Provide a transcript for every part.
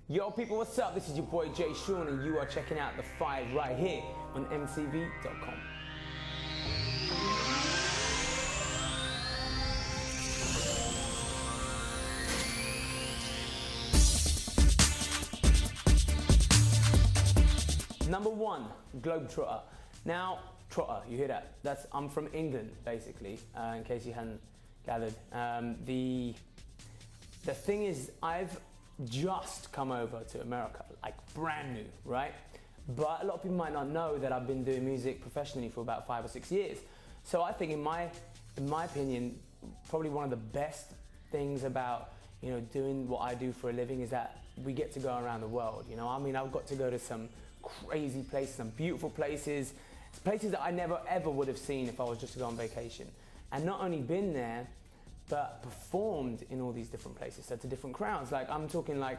Yo people, what's up? This is your boy Jay Sean and you are checking out The Five right here on MCV.com. Number one, Globetrotter. Now, trotter, you hear that? I'm from England, basically, in case you hadn't gathered. The thing is, I've just come over to America, like brand new, right? But a lot of people might not know that I've been doing music professionally for about 5 or 6 years. So I think in my opinion, probably one of the best things about, you know, doing what I do for a living is that we get to go around the world, you know? I mean, I've got to go to some crazy places, some beautiful places, places that I never ever would have seen if I was just to go on vacation. And not only been there, but performed in all these different places, so to different crowds. Like I'm talking like,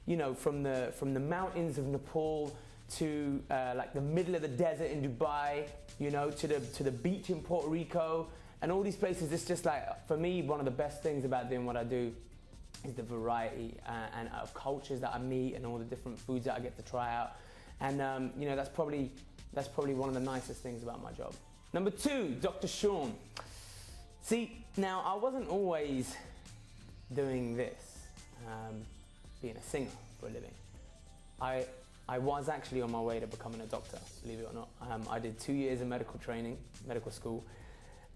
you know, from the mountains of Nepal to like the middle of the desert in Dubai, you know, to the beach in Puerto Rico, and all these places. It's just like, for me, one of the best things about doing what I do is the variety and of cultures that I meet and all the different foods that I get to try out. And you know, that's probably one of the nicest things about my job. Number two, Dr. Sean. See, now I wasn't always doing this, being a singer for a living. I was actually on my way to becoming a doctor, believe it or not. I did 2 years of medical training, medical school.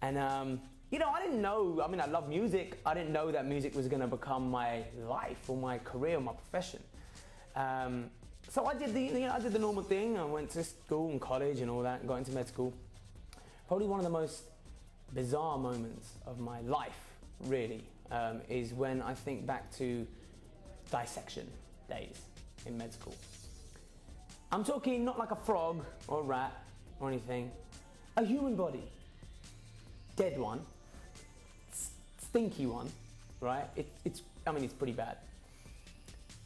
And you know, I didn't know, I mean, I love music. I didn't know that music was gonna become my life or my career or my profession. So I did the normal thing. I went to school and college and all that and got into med school. Probably one of the most bizarre moments of my life, really, is when I think back to dissection days in med school. I'm talking not like a frog or a rat or anything, a human body. Dead one, stinky one, right? I mean, it's pretty bad.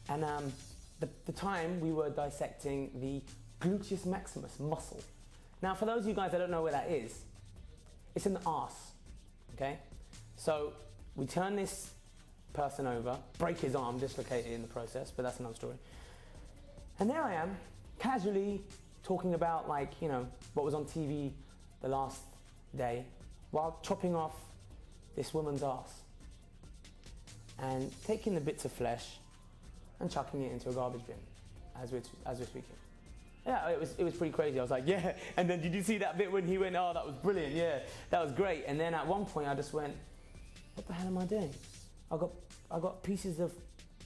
And the time we were dissecting the gluteus maximus muscle. Now, for those of you guys that don't know where that is, it's in the arse, okay? So we turn this person over, break his arm, dislocated in the process, but that's another story. And there I am, casually talking about, like, you know, what was on TV the last day, while chopping off this woman's arse and taking the bits of flesh and chucking it into a garbage bin as we're speaking. Yeah, it was pretty crazy. I was like, yeah. And then did you see that bit when he went, oh, that was brilliant, yeah, that was great. And then at one point I just went, what the hell am I doing? I got pieces of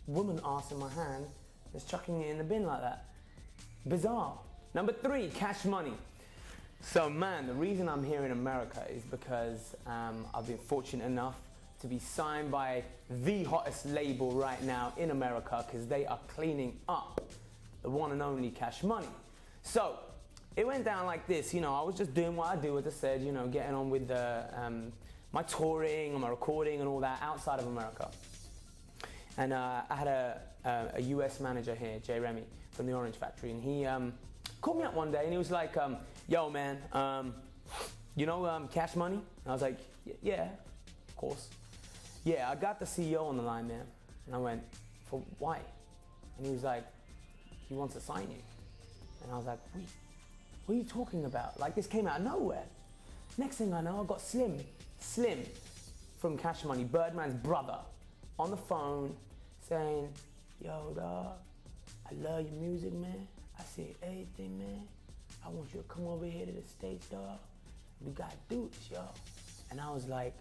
woman arse in my hand, just chucking it in the bin like that. Bizarre. Number three, Cash Money. So man, the reason I'm here in America is because I've been fortunate enough to be signed by the hottest label right now in America, because they are cleaning up the one and only Cash Money. So it went down like this. You know, I was just doing what I do, as I said, you know, getting on with my touring and my recording and all that outside of America. And I had a US manager here, Jay Remy, from the Orange Factory, and he called me up one day and he was like, yo man, you know Cash Money? And I was like, yeah, of course. Yeah, I got the CEO on the line, man. And I went, for why? And he was like, he wants to sign you. And I was like, wait, what are you talking about? Like, this came out of nowhere. Next thing I know, I got Slim from Cash Money, Birdman's brother, on the phone saying, yo, dog, I love your music, man. I see everything, man. I want you to come over here to the States, dog. We gotta do this, yo. And I was like,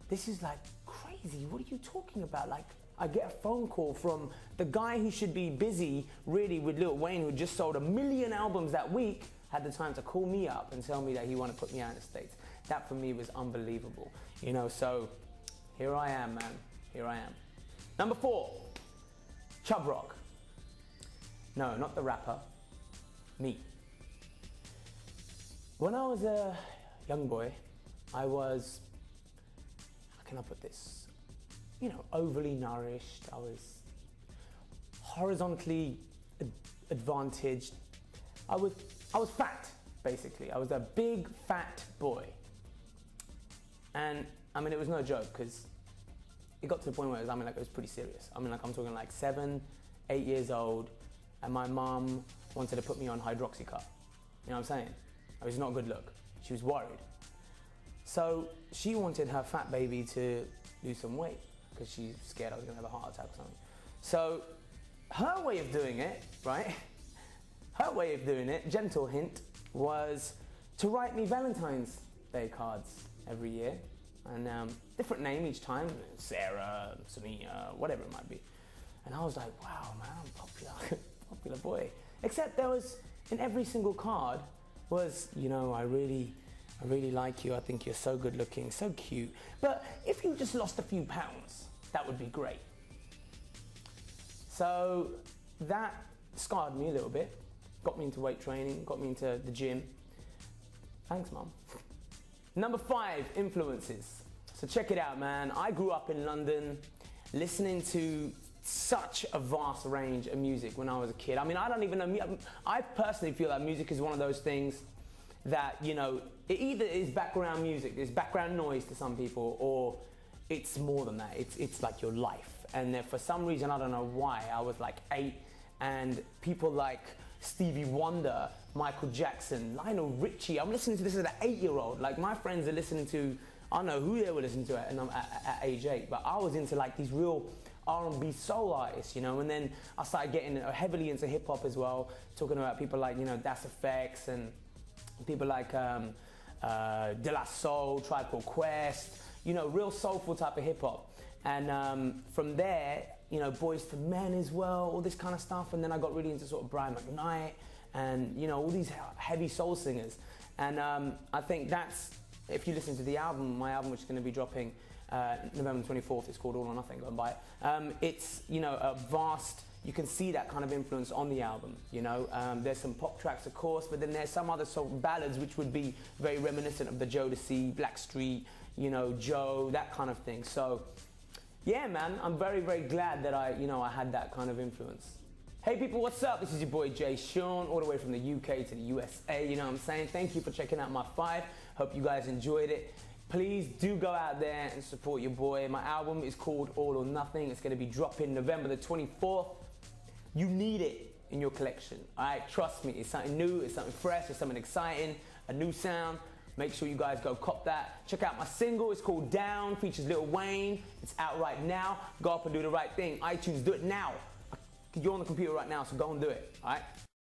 this is like crazy. What are you talking about? Like, I get a phone call from the guy who should be busy really with Lil Wayne, who just sold 1 million albums that week, had the time to call me up and tell me that he wanted to put me out in the States. That for me was unbelievable. You know, so here I am, man. Here I am. Number four, Chubb Rock. No, not the rapper, me. When I was a young boy, I was, how can I put this? You know, overly nourished. I was horizontally advantaged. I was fat, basically. I was a big fat boy. And I mean, it was no joke, because it got to the point where it was pretty serious. I mean, like, I'm talking like 7, 8 years old, and my mum wanted to put me on Hydroxycut. You know what I'm saying? It was not a good look. She was worried. So she wanted her fat baby to lose some weight because she's scared I was gonna have a heart attack or something. So her way of doing it, right? Her way of doing it, gentle hint, was to write me Valentine's Day cards every year. And different name each time, Sarah, Samia, whatever it might be. And I was like, wow, man, I'm popular, popular boy. Except there was, in every single card was, you know, I really like you. I think you're so good looking, so cute. But if you just lost a few pounds, that would be great. So that scarred me a little bit, got me into weight training, got me into the gym. Thanks, Mum. Number 5, influences. So check it out, man. I grew up in London listening to such a vast range of music when I was a kid. I mean, I don't even know, I personally feel that music is one of those things that, you know, it either is background music, it's background noise to some people, or it's more than that. It's like your life. And then for some reason, I don't know why, I was like 8, and people like Stevie Wonder, Michael Jackson, Lionel Richie, I'm listening to this as an 8-year-old. Like, my friends are listening to, I don't know who they were listening to at age 8, but I was into like these real R&B soul artists, you know, and then I started getting heavily into hip hop as well, talking about people like, you know, Das EFX and people like De La Soul, Tribe Called Quest, you know, real soulful type of hip hop. And from there, you know, Boyz II Men as well, all this kind of stuff. And then I got really into sort of Brian McKnight and, you know, all these heavy soul singers. And I think that's, if you listen to the album, my album, which is going to be dropping November 24th, it's called All or Nothing, go and buy it. It's, you know, a vast, you can see that kind of influence on the album, you know. There's some pop tracks, of course, but then there's some other sort of ballads which would be very reminiscent of the Jodeci, Blackstreet, you know, Joe, that kind of thing. So, yeah, man, I'm very, very glad that I had that kind of influence. Hey people, what's up? This is your boy Jay Sean, all the way from the UK to the USA, you know what I'm saying? Thank you for checking out my 5. Hope you guys enjoyed it. Please do go out there and support your boy. My album is called All or Nothing. It's gonna be dropping November the 24th. You need it in your collection, all right? Trust me, it's something new, it's something fresh, it's something exciting, a new sound. Make sure you guys go cop that. Check out my single, it's called Down, features Lil Wayne. It's out right now. Go up and do the right thing. iTunes, do it now. You're on the computer right now, so go and do it, all right?